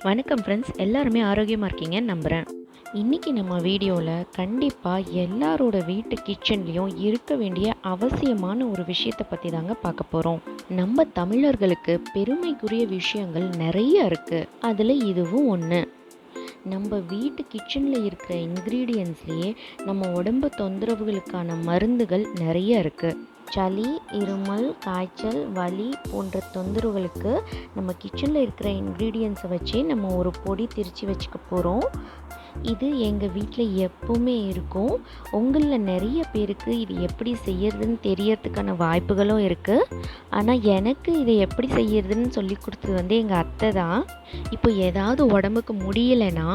வணக்கம் ஃப்ரெண்ட்ஸ், எல்லாருமே ஆரோக்கியமாக இருக்கீங்கன்னு நம்புகிறேன். இன்றைக்கி நம்ம வீடியோவில் கண்டிப்பாக எல்லாரோட வீட்டு கிச்சன்லேயும் இருக்க வேண்டிய அவசியமான ஒரு விஷயத்தை பற்றி தாங்க பார்க்க போகிறோம். நம்ம தமிழர்களுக்கு பெருமைக்குரிய விஷயங்கள் நிறைய இருக்குது. அதில் இதுவும் ஒன்று. நம்ம வீட்டு கிச்சனில் இருக்கிற இன்க்ரீடியன்ட்ஸ்லேயே நம்ம உடம்பு தொந்தரவுகளுக்கான மருந்துகள் நிறைய இருக்குது. சளி, இருமல், காய்ச்சல், வலி போன்ற தொந்தரவுகளுக்கு நம்ம கிச்சனில் இருக்கிற இன்க்ரீடியன்ட்ஸை வச்சு நம்ம ஒரு பொடி திரித்து வச்சுக்க போகிறோம். இது எங்கள் வீட்டில் எப்போவுமே இருக்கும். உங்களில் நிறைய பேருக்கு இது எப்படி செய்யறதுன்னு தெரியறதுக்கான வாய்ப்புகளும் இருக்குது. ஆனால் எனக்கு இதை எப்படி செய்யறதுன்னு சொல்லி கொடுத்தது எங்கள் அத்தை தான். இப்போ ஏதாவது உடம்புக்கு முடியலைன்னா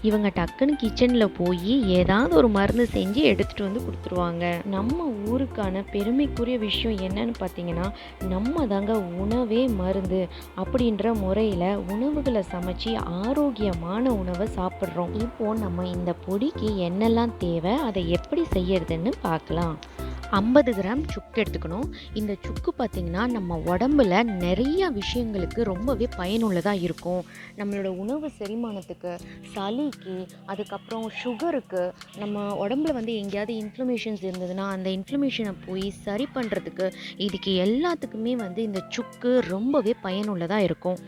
இவங்க டக்குன்னு கிச்சனில் போய் ஏதாவது ஒரு மருந்து செஞ்சு எடுத்துகிட்டு கொடுத்துருவாங்க. நம்ம ஊருக்கான பெருமைக்குரிய விஷயம் என்னன்னு பார்த்தீங்கன்னா, நம்ம தாங்க உணவே மருந்து அப்படின்ற முறையில் உணவுகளை சமைச்சு ஆரோக்கியமான உணவை சாப்பிட்றோம். இப்போ நம்ம இந்த பொடிக்கு என்னெல்லாம் தேவை, அதை எப்படி செய்யறதுன்னு பார்க்கலாம். 50 கிராம் சுக்கு எடுத்துக்கணும். இந்த சுக்கு பார்த்திங்கன்னா நம்ம உடம்புல நிறைய விஷயங்களுக்கு ரொம்பவே பயனுள்ளதாக இருக்கும். நம்மளோட உணவு செரிமானத்துக்கு, சளிக்கு, அதுக்கப்புறம் சுகருக்கு, நம்ம உடம்புல எங்கேயாவது இன்ஃப்ளமேஷன்ஸ் இருந்ததுன்னா அந்த இன்ஃப்ளமேஷனை போய் சரி பண்ணுறதுக்கு, இதுக்கு எல்லாத்துக்குமே இந்த சுக்கு ரொம்பவே பயனுள்ளதாக இருக்கும்.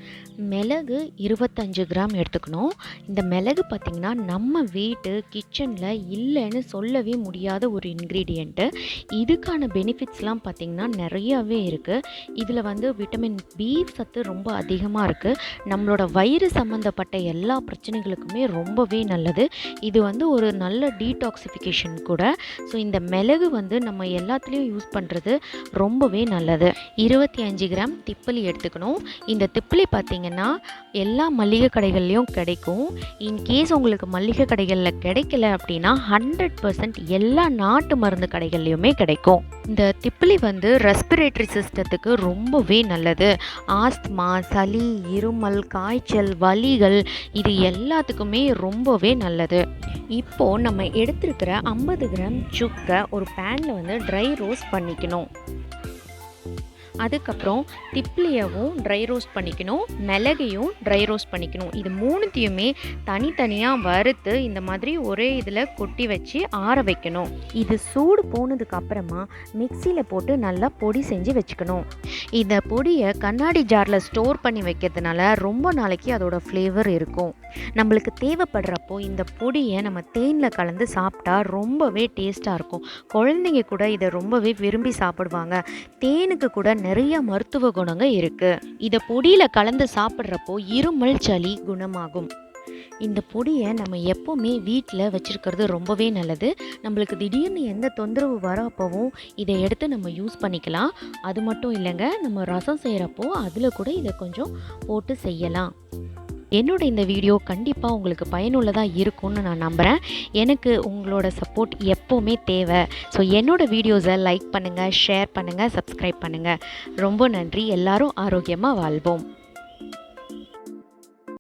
மிளகு 25 கிராம் எடுத்துக்கணும். இந்த மிளகு பார்த்திங்கன்னா நம்ம வீட்டு கிச்சனில் இல்லைன்னு சொல்லவே முடியாத ஒரு இன்க்ரீடியண்ட்டு. இதுக்கான பெனிஃபிட்ஸ்லாம் பார்த்திங்கன்னா நிறையாவே இருக்குது. இதில் விட்டமின் பி சத்து ரொம்ப அதிகமாக இருக்குது. நம்மளோட வயிறு சம்மந்தப்பட்ட எல்லா பிரச்சனைகளுக்குமே ரொம்பவே நல்லது. இது ஒரு நல்ல டீடாக்சிஃபிகேஷன் கூட. ஸோ இந்த மிளகு நம்ம எல்லாத்துலேயும் யூஸ் பண்ணுறது ரொம்பவே நல்லது. 25 கிராம் திப்பலி எடுத்துக்கணும். இந்த திப்பலி பார்த்திங்கன்னா எல்லா மளிகை கடைகள்லேயும் கிடைக்கும். இன்கேஸ் உங்களுக்கு மளிகை கடைகளில் கிடைக்கல அப்படின்னா 100% எல்லா நாட்டு மருந்து கடைகள்லையுமே கிடைக்கும். இந்த திப்பிலி ரெஸ்பிரேட்டரி சிஸ்டத்துக்கு ரொம்பவே நல்லது. ஆஸ்துமா, சளி, இருமல், காய்ச்சல், வலிகள் இது எல்லாத்துக்குமே ரொம்பவே நல்லது. இப்போது நம்ம எடுத்துருக்கிற 50 கிராம் சுக்கை ஒரு பேனில் ட்ரை ரோஸ்ட் பண்ணிக்கணும். அதுக்கப்புறம் திப்லியவும் ட்ரை ரோஸ்ட் பண்ணிக்கணும், மிளகையும் ட்ரை ரோஸ்ட் பண்ணிக்கணும். இது மூணுத்தையுமே தனித்தனியாக வறுத்து இந்த மாதிரி ஒரே இதில் கொட்டி வச்சு ஆற வைக்கணும். இது சூடு போனதுக்கு அப்புறமா மிக்சியில் போட்டு நல்லா பொடி செஞ்சு வச்சுக்கணும். இந்த பொடியை கண்ணாடி ஜாரில் ஸ்டோர் பண்ணி வைக்கிறதுனால ரொம்ப நாளைக்கு அதோட ஃப்ளேவர் இருக்கும். நம்மளுக்கு தேவைப்படுறப்போ இந்த பொடியை நம்ம தேனில் கலந்து சாப்பிட்டா ரொம்பவே டேஸ்ட்டாக இருக்கும். குழந்தைங்க கூட இதை ரொம்பவே விரும்பி சாப்பிடுவாங்க. தேனுக்கு கூட நிறைய மருத்துவ குணங்கள் இருக்குது. இதை பொடியில் கலந்து சாப்பிட்றப்போ இருமல், சளி குணமாகும். இந்த பொடியை நம்ம எப்போவுமே வீட்டில் வச்சுருக்கிறது ரொம்பவே நல்லது. நம்மளுக்கு திடீர்னு எந்த தொந்தரவு வரப்போவும் இதை எடுத்து நம்ம யூஸ் பண்ணிக்கலாம். அது மட்டும் இல்லைங்க, நம்ம ரசம் செய்கிறப்போ அதில் கூட இதை கொஞ்சம் போட்டு செய்யலாம். என்னோட இந்த வீடியோ கண்டிப்பாக உங்களுக்கு பயனுள்ளதாக இருக்கும்னு நான் நம்புகிறேன். எனக்கு உங்களோட சப்போர்ட் எப்போவுமே தேவை. ஸோ என்னோடய வீடியோஸை லைக் பண்ணுங்கள், ஷேர் பண்ணுங்கள், சப்ஸ்கிரைப் பண்ணுங்கள். ரொம்ப நன்றி. எல்லாரும் ஆரோக்கியமாக வாழ்வோம்.